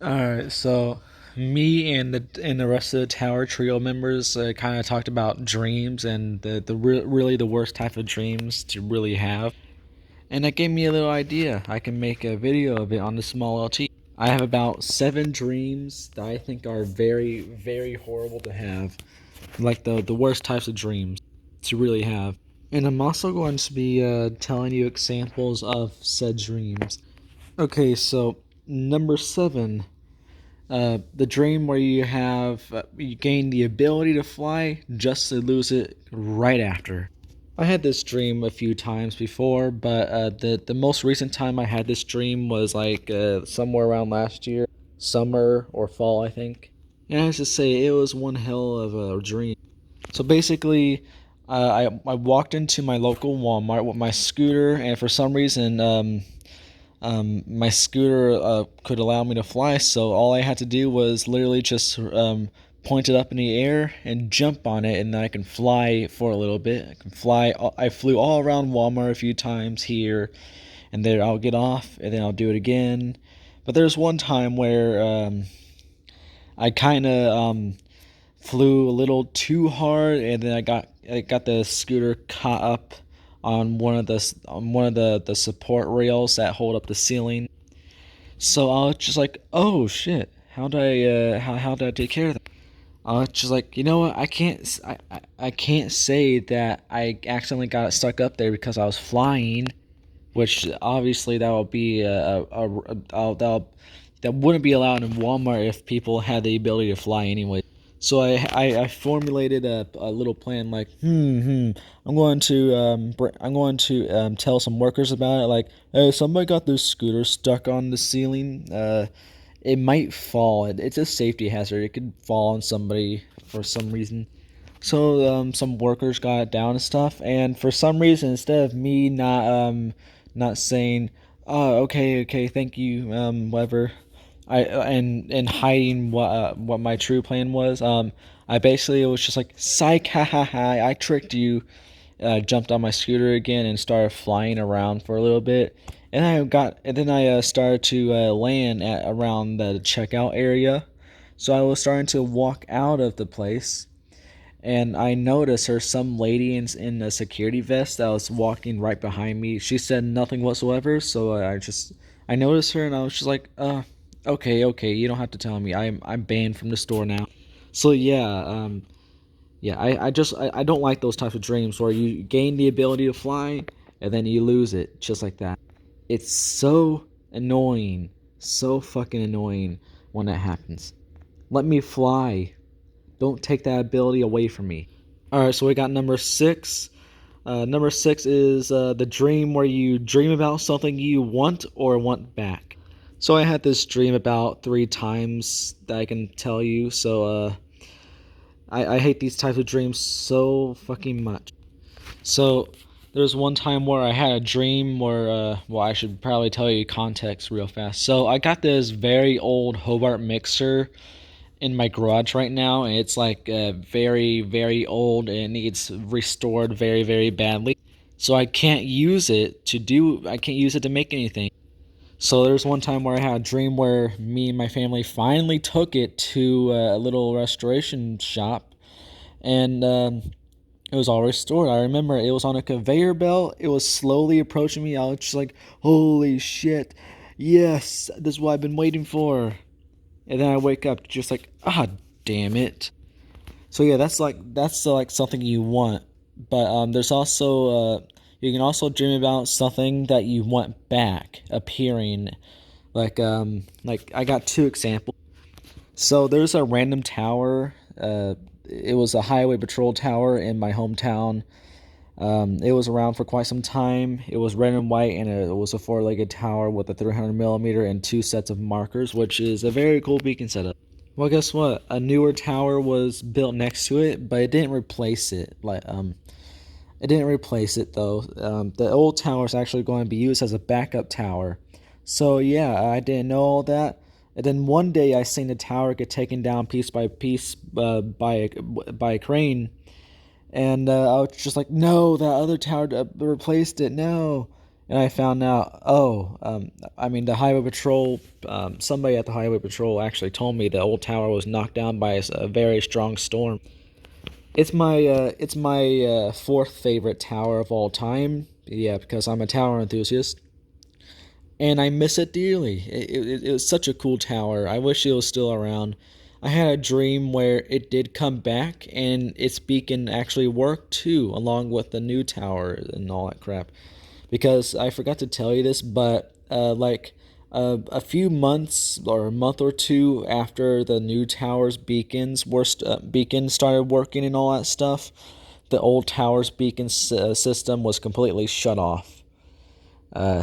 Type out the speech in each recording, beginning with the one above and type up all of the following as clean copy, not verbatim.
Alright, so me and the rest of the Tower Trio members kind of talked about dreams and really the worst type of dreams to really have. And that gave me a little idea. I can make a video of it on the small LT. I have about 7 dreams that I think are very, very horrible to have. Like the worst types of dreams to really have. And I'm also going to be telling you examples of said dreams. Okay, so number 7, the dream where you gain the ability to fly just to lose it right after. I had this dream a few times before, but the most recent time I had this dream was like somewhere around last year, summer or fall, I think. And I have to say, it was one hell of a dream. So basically, I walked into my local Walmart with my scooter, and for some reason, my scooter could allow me to fly. So all I had to do was literally just point it up in the air and jump on it, and then I can fly for a little bit. I can fly. I flew all around Walmart a few times here, and then I'll get off, and then I'll do it again. But there's one time where I kind of flew a little too hard, and then I got the scooter caught up on one of the support rails that hold up the ceiling. So I was just like, oh shit, how did I take care of that? I was just like, you know what, I can't say that I accidentally got stuck up there because I was flying, which obviously that would be that wouldn't be allowed in Walmart if people had the ability to fly anyway. So I formulated a little plan like I'm going to tell some workers about it, like, hey, somebody got their scooter stuck on the ceiling. It might fall. It's a safety hazard. It could fall on somebody for some reason. So some workers got it down and stuff, and for some reason, instead of me not saying, "Oh, okay, thank you, whatever," and hiding what my true plan was, I basically was just like, "Psych, ha ha ha! I tricked you." Jumped on my scooter again and started flying around for a little bit, and then I started to land at around the checkout area. So I was starting to walk out of the place, and I noticed there's some lady in a security vest that was walking right behind me. She said nothing whatsoever, so I noticed her, and I was just like, okay, you don't have to tell me. I'm banned from the store now. So yeah, I don't like those types of dreams where you gain the ability to fly and then you lose it just like that. It's so annoying, so fucking annoying when that happens. Let me fly. Don't take that ability away from me. All right, so we got number 6. Number 6 is the dream where you dream about something you want or want back. So I had this dream about 3 times that I can tell you. So I hate these types of dreams so fucking much. So there's one time where I had a dream where, well, I should probably tell you context real fast. So I got this very old Hobart mixer in my garage right now, and it's like very, very old and it needs restored very, very badly. So I can't use it to make anything. So there's one time where I had a dream where me and my family finally took it to a little restoration shop, and it was all restored. I remember it was on a conveyor belt. It was slowly approaching me. I was just like, holy shit. Yes, this is what I've been waiting for. And then I wake up just like, ah, damn it. So yeah, that's like something you want. But there's also you can also dream about something that you want back appearing. Like I got 2 examples. So there's a random tower. It was a highway patrol tower in my hometown. It was around for quite some time. It was red and white, and it was a four-legged tower with a 300 millimeter and 2 sets of markers, which is a very cool beacon setup. Well, guess what? A newer tower was built next to it, but it didn't replace it. It didn't replace it though. The old tower is actually going to be used as a backup tower. So yeah, I didn't know all that. And then one day I seen the tower get taken down piece by piece by a crane, and I was just like, no, that other tower replaced it. No. and I found out, oh, I mean, the highway patrol, somebody at the highway patrol actually told me the old tower was knocked down by a very strong storm. It's my fourth favorite tower of all time. Yeah, because I'm a tower enthusiast, and I miss it dearly. It was such a cool tower. I wish it was still around. I had a dream where it did come back, and its beacon actually worked too, along with the new tower and all that crap. Because I forgot to tell you this, but a few months or a month or two after the new tower's beacons started working and all that stuff, the old tower's system was completely shut off.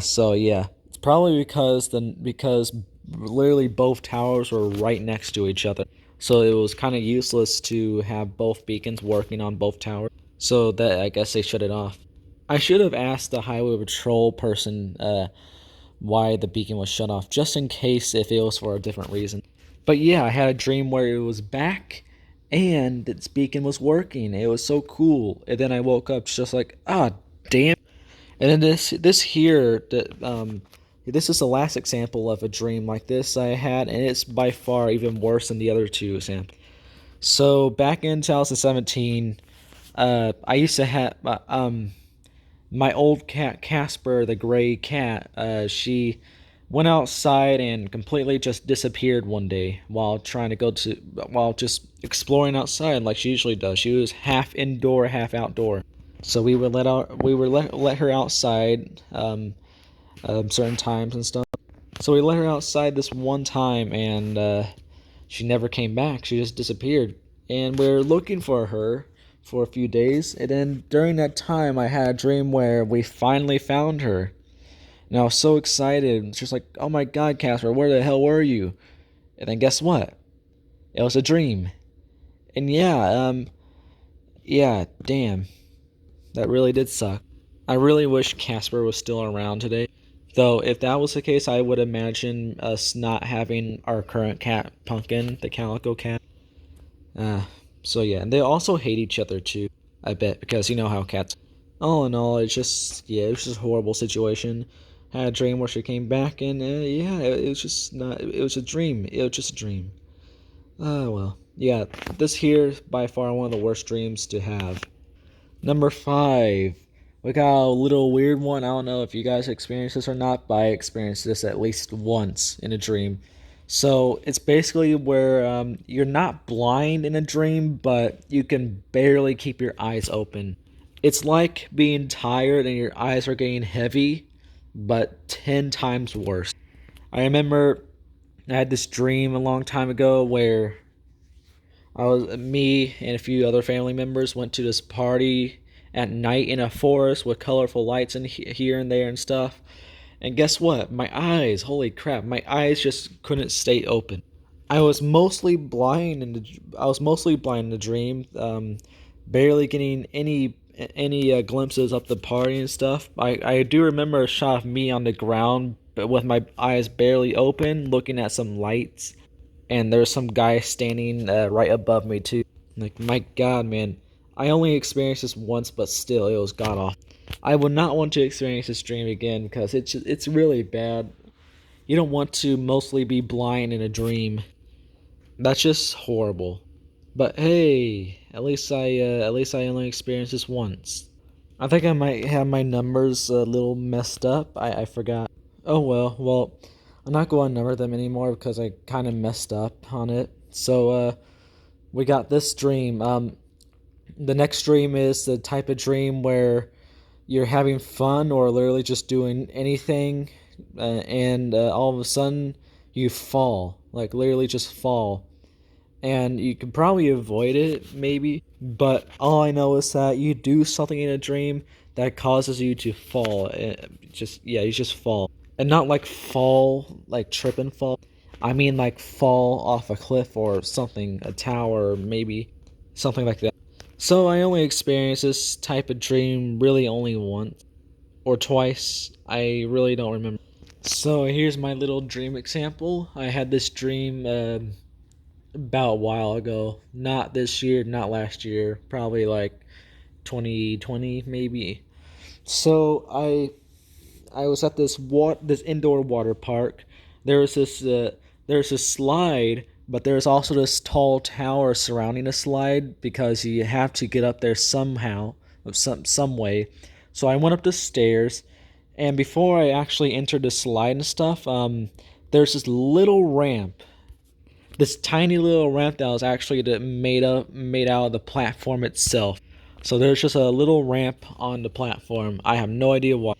So yeah, it's probably because literally both towers were right next to each other. So it was kind of useless to have both beacons working on both towers. So that I guess they shut it off. I should have asked the highway patrol person why the beacon was shut off, just in case if it was for a different reason. But yeah, I had a dream where it was back and its beacon was working. It was so cool. And then I woke up just like, ah, damn. And then this is the last example of a dream like this I had, and it's by far even worse than the other two examples. So back in 2017, I used to have my old cat Casper, the gray cat. She went outside and completely just disappeared one day while just exploring outside like she usually does. She was half indoor, half outdoor. So we would let her outside certain times and stuff. So we let her outside this one time, and she never came back. She just disappeared, and we were looking for her for a few days. And then during that time, I had a dream where we finally found her, and I was so excited. It's just like, oh my God, Casper, where the hell were you? And then guess what? It was a dream. And yeah, damn, that really did suck. I really wish Casper was still around today. Though, if that was the case, I would imagine us not having our current cat, Pumpkin, the calico cat. Uh, so yeah, and they also hate each other too, I bet, because you know how cats. All in all, it was just a horrible situation. Had a dream where she came back, and yeah, it was just not. It was a dream. It was just a dream. Well, yeah, this here is by far one of the worst dreams to have. Number five. We got a little weird one. I don't know if you guys experienced this or not, but I experienced this at least once in a dream. So it's basically where you're not blind in a dream, but you can barely keep your eyes open. It's like being tired and your eyes are getting heavy, but 10 times worse. I remember I had this dream a long time ago where me and a few other family members went to this party at night in a forest with colorful lights in here and there and stuff. And guess what? My eyes, holy crap, my eyes just couldn't stay open. I was mostly blind in the dream, barely getting any glimpses of the party and stuff. I do remember a shot of me on the ground, but with my eyes barely open, looking at some lights, and there's some guy standing right above me too. Like, my God, man, I only experienced this once, but still, it was god awful. I would not want to experience this dream again because it's really bad. You don't want to mostly be blind in a dream. That's just horrible. But hey, at least I only experienced this once. I think I might have my numbers a little messed up. I forgot. Oh well, I'm not going to number them anymore because I kind of messed up on it. So we got this dream. The next dream is the type of dream where you're having fun or literally just doing anything, and all of a sudden you fall, like literally just fall, and you can probably avoid it maybe, but all I know is that you do something in a dream that causes you to fall. You just fall, and not like fall like trip and fall. I mean like fall off a cliff or something, a tower maybe, something like that. So I only experienced this type of dream really only once or twice. I really don't remember. So here's my little dream example. I had this dream about a while ago. Not this year, not last year. Probably like 2020 maybe. So I was at this indoor water park. There's this there's this slide, but there's also this tall tower surrounding the slide because you have to get up there somehow, some way. So I went up the stairs, and before I actually entered the slide and stuff, there's this little ramp, this tiny little ramp that was actually made out of the platform itself. So there's just a little ramp on the platform. I have no idea why.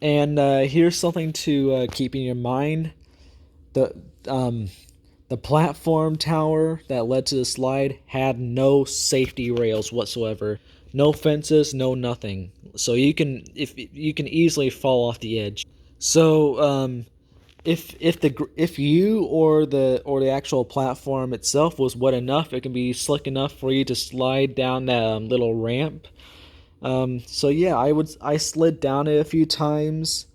And here's something to keep in your mind: the um, the platform tower that led to the slide had no safety rails whatsoever, no fences, no nothing. So you can easily fall off the edge. So if you or the actual platform itself was wet enough, it can be slick enough for you to slide down that little ramp. So yeah, I slid down it a few times,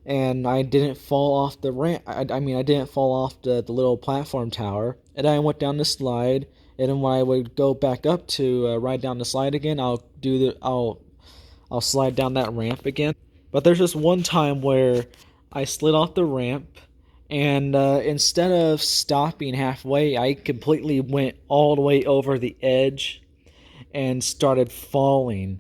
and I didn't fall off the ramp. I mean, I didn't fall off the little platform tower, and I went down the slide. And then when I would go back up to ride down the slide again, I'll slide down that ramp again. But there's just one time where I slid off the ramp, and instead of stopping halfway, I completely went all the way over the edge and started falling.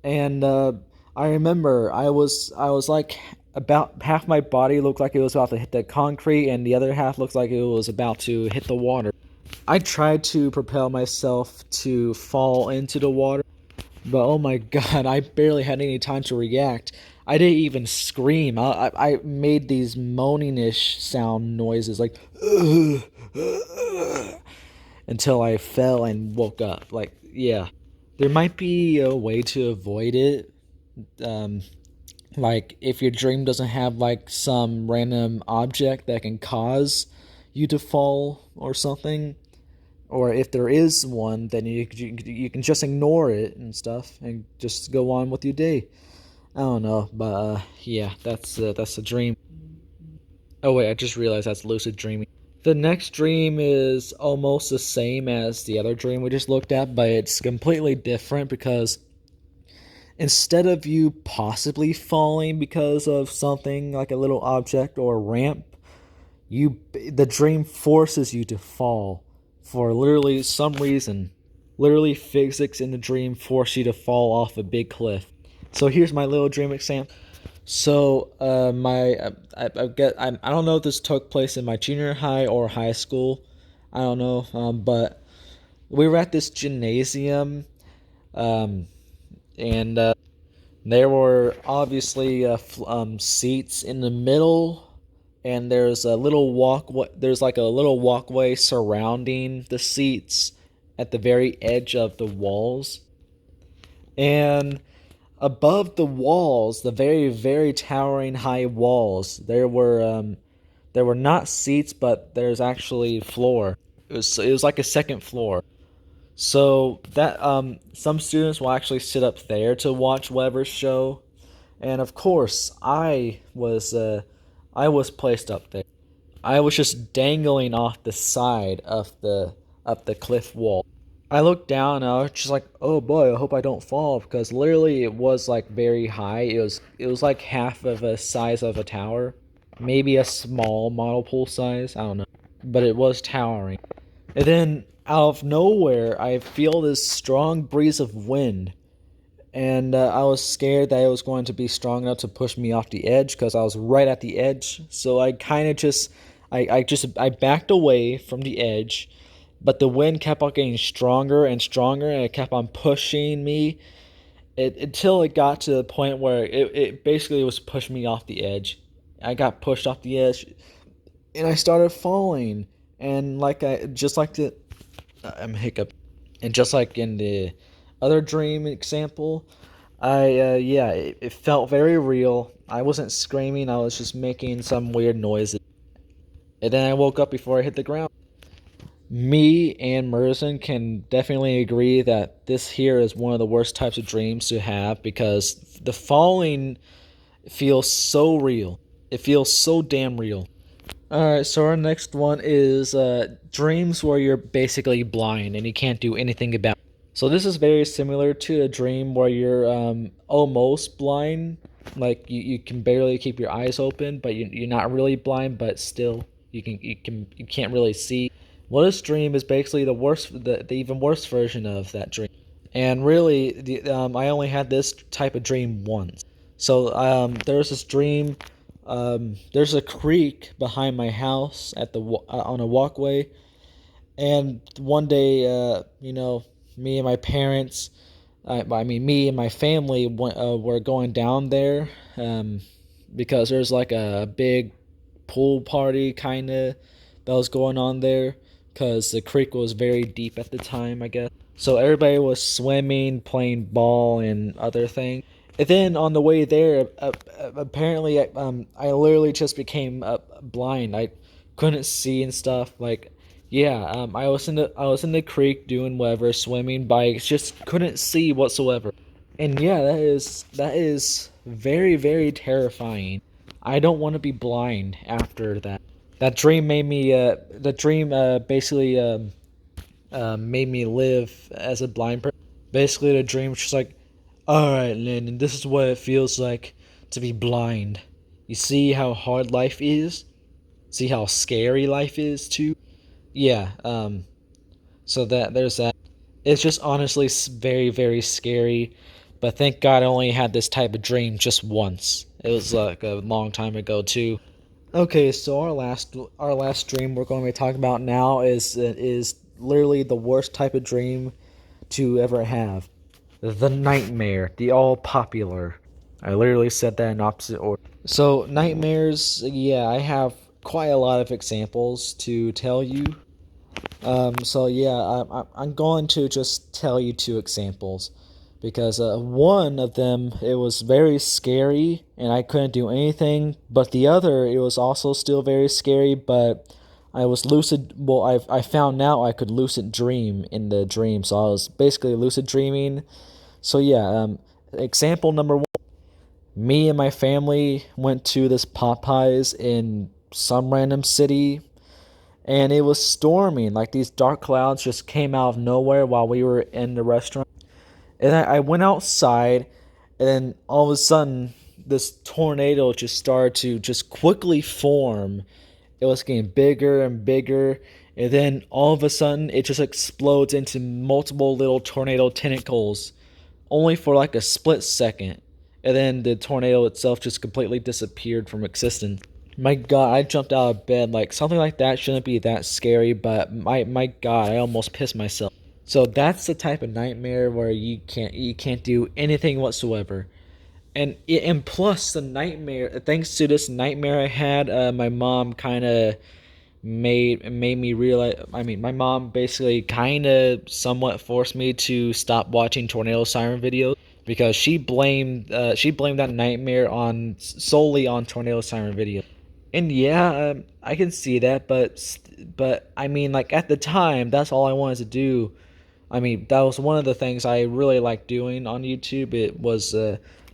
And I remember I was like about half my body looked like it was about to hit the concrete, and the other half looked like it was about to hit the water. I tried to propel myself to fall into the water, but oh my god, I barely had any time to react. I didn't even scream. I made these moaning-ish sound noises like until I fell and woke up. Like, yeah. There might be a way to avoid it. Um, like, if your dream doesn't have, like, some random object that can cause you to fall or something. Or if there is one, then you can just ignore it and stuff and just go on with your day. I don't know, but yeah, that's a dream. Oh wait, I just realized that's lucid dreaming. The next dream is almost the same as the other dream we just looked at, but it's completely different because instead of you possibly falling because of something like a little object or a ramp, the dream forces you to fall for literally some reason. Literally, physics in the dream force you to fall off a big cliff. So here's my little dream example. So my I don't know if this took place in my junior high or high school. I don't know, but we were at this gymnasium, um, and there were obviously seats in the middle, and there's a little walkway. There's like a little walkway surrounding the seats at the very edge of the walls, and above the walls, the very very towering high walls, there were not seats, but there's actually floor. It was like a second floor. So that some students will actually sit up there to watch whatever show, and of course I was placed up there. I was just dangling off the side of the cliff wall. I looked down and I was just like, oh boy, I hope I don't fall because literally it was like very high. It was like half of a size of a tower, maybe a small model pool size. I don't know, but it was towering. And then out of nowhere, I feel this strong breeze of wind, and I was scared that it was going to be strong enough to push me off the edge because I was right at the edge. So I kind of I backed away from the edge, but the wind kept on getting stronger and stronger, and it kept on pushing me until it got to the point where it basically was pushing me off the edge. I got pushed off the edge, and I started falling. And like I just like the I'm hiccup, and just like in the other dream example, yeah, it felt very real. I wasn't screaming. I was just making some weird noises, and then I woke up before I hit the ground. Me and Merson can definitely agree that this here is one of the worst types of dreams to have because the falling feels so real. It feels so damn real. Alright, so our next one is dreams where you're basically blind and you can't do anything about it. So this is very similar to a dream where you're almost blind, Like you can barely keep your eyes open, but you're not really blind, but still you can't really see. Well, this dream is basically the even worse version of that dream. And really, I only had this type of dream once. So there's this dream. There's a creek behind my house on a walkway, and one day, me and my parents, I mean, me and my family were going down there, because there's like a big pool party kind of that was going on there, because the creek was very deep at the time, I guess. So everybody was swimming, playing ball, and other things. And then on the way there, apparently, I literally just became blind. I couldn't see and stuff. Like, yeah, I was in the creek doing whatever, swimming, but I just couldn't see whatsoever. And yeah, that is very, very terrifying. I don't want to be blind after that. That dream made me. The dream basically made me live as a blind person. Basically, the dream was just like, all right, Landon, this is what it feels like to be blind. You see how hard life is. See how scary life is too. Yeah. So that there's that. It's just honestly very, very scary. But thank God I only had this type of dream just once. It was like a long time ago too. Okay, so our last dream we're going to be talking about now is literally the worst type of dream to ever have. The nightmare, the all popular. I literally said that in opposite order. So nightmares, yeah, I have quite a lot of examples to tell you. So yeah, I'm going to just tell you two examples because one of them it was very scary and I couldn't do anything, but the other it was also still very scary, but I was lucid. Well, I found out I could lucid dream in the dream, so I was basically lucid dreaming. So yeah, example number one: me and my family went to this Popeyes in some random city and it was storming. Like these dark clouds just came out of nowhere while we were in the restaurant. And I went outside, and then all of a sudden, this tornado just started to just quickly form. It was getting bigger and bigger, and then all of a sudden, it just explodes into multiple little tornado tentacles, only for like a split second. And then the tornado itself just completely disappeared from existence. My God, I jumped out of bed. Like something like that shouldn't be that scary, but my God, I almost pissed myself. So that's the type of nightmare where you can't do anything whatsoever. And plus the nightmare, thanks to this nightmare I had, my mom kind of made me realize. I mean, my mom basically kind of somewhat forced me to stop watching tornado siren videos because she blamed that nightmare on solely on tornado siren videos. And yeah, I can see that, but I mean, like at the time, that's all I wanted to do. I mean, that was one of the things I really liked doing on YouTube. It was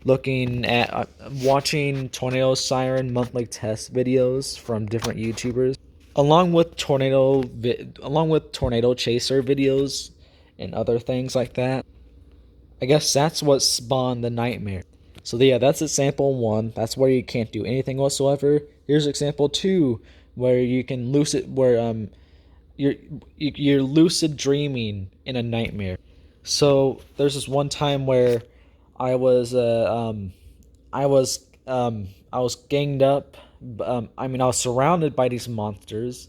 looking at watching tornado siren monthly test videos from different YouTubers, along with tornado chaser videos and other things like that. I guess that's what spawned the nightmare. So yeah, that's example one. That's where you can't do anything whatsoever. Here's example two, where you can lucid, where you're you're lucid dreaming in a nightmare. So there's this one time where I was I was ganged up. I mean, I was surrounded by these monsters,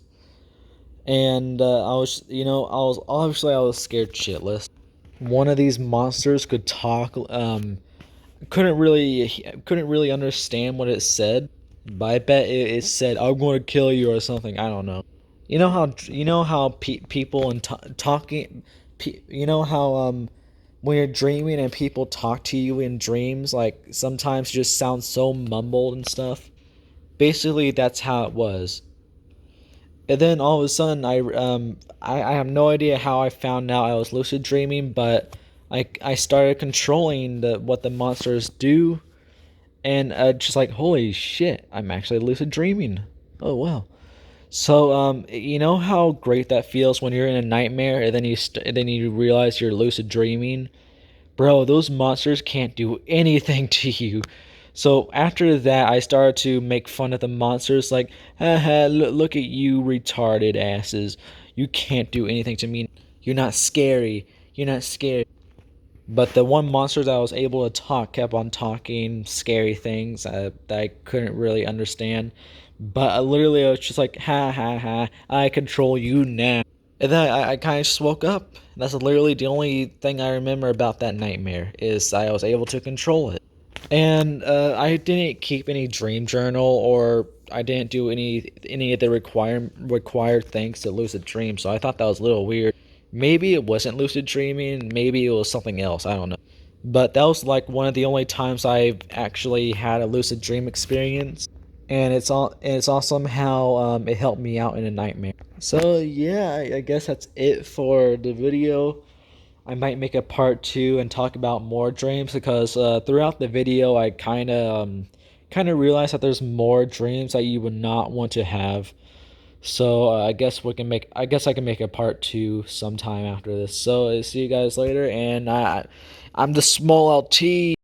and I was scared shitless. One of these monsters could talk. Couldn't really understand what it said, but I bet it said "I'm going to kill you" or something. I don't know. You know how people and talking, you know how when you're dreaming and people talk to you in dreams, like sometimes just sounds so mumbled and stuff. Basically, that's how it was. And then all of a sudden, I have no idea how I found out I was lucid dreaming, but I started controlling what the monsters do, and just like holy shit, I'm actually lucid dreaming. Oh wow. So you know how great that feels when you're in a nightmare and then and then you realize you're lucid dreaming, bro. Those monsters can't do anything to you. So after that, I started to make fun of the monsters, like, haha, look at you retarded asses. You can't do anything to me. You're not scary. You're not scary. But the one monster that was able to talk kept on talking scary things that I couldn't really understand. But literally, I was just like, ha ha ha, I control you now. And then I kind of just woke up. That's literally the only thing I remember about that nightmare is I was able to control it. And I didn't keep any dream journal, or I didn't do any of the required things to lucid dream. So I thought that was a little weird. Maybe it wasn't lucid dreaming. Maybe it was something else. I don't know. But that was like one of the only times I've actually had a lucid dream experience, and it's awesome how it helped me out in a nightmare. So yeah, I guess that's it for the video. I might make a part two and talk about more dreams because throughout the video I kind of realized that there's more dreams that you would not want to have. So I guess I can make a part two sometime after this. So see you guys later, and I'm the small LT.